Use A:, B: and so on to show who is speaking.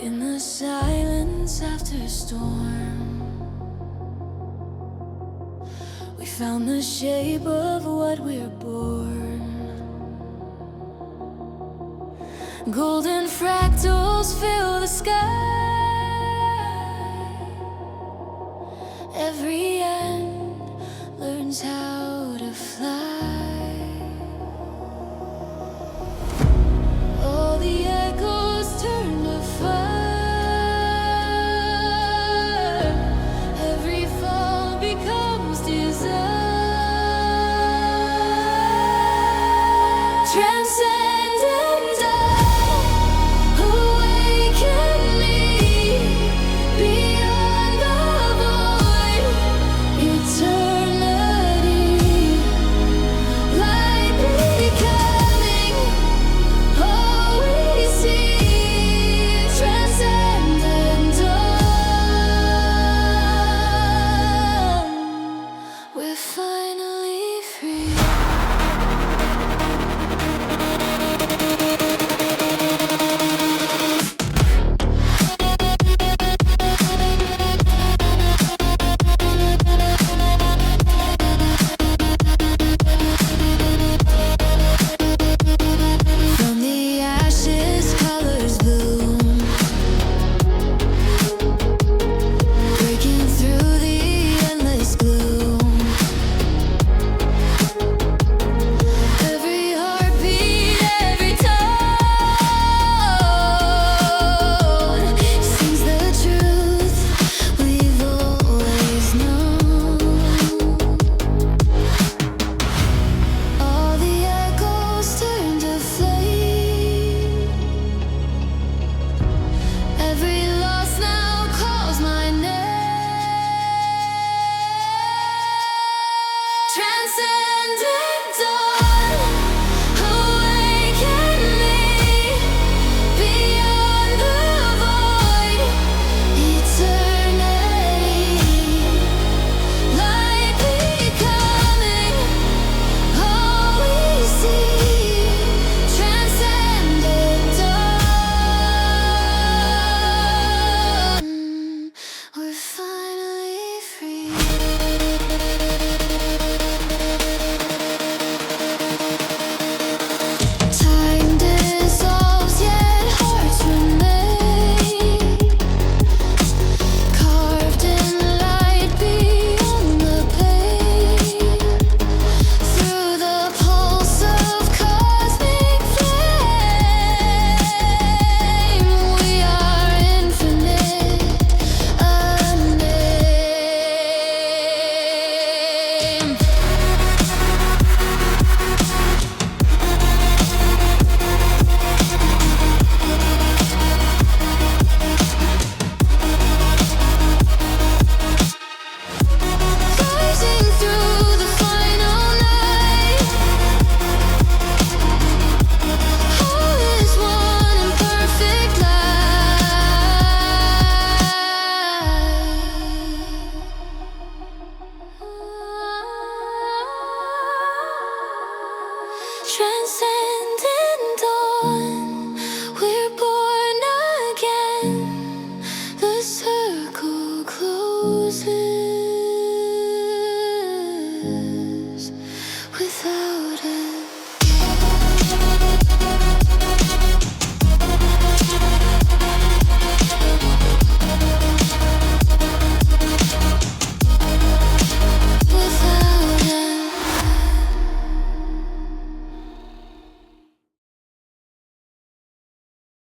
A: In the silence after a storm, we found the shape of what we're born. Golden fractals fill the sky. Every end learns how to fly. All the echoes turn to fire. Every fall becomes desire. Transcendent Dawn, awaken me beyond the void. Eternity, light becoming all we see. Transcendent Dawn, we're finally free. From the ashes, colors bloom, breaking through the endless gloom. Every heartbeat, every tone sings the truth we've always known. All the echoes turn to flame. Every loss now calls my name. Transcendent Dawn, awaken me beyond the void. Eternity, light becoming all we see. Transcendent Dawn, we're finally free. Time dissolves, yet hearts remain, carved in light beyond the pain. Through the pulse of cosmic flame, we are infinite, unnamed. Rising through the final night, all is one in perfect light. Transcendent Dawn, we're born again. The circle closes.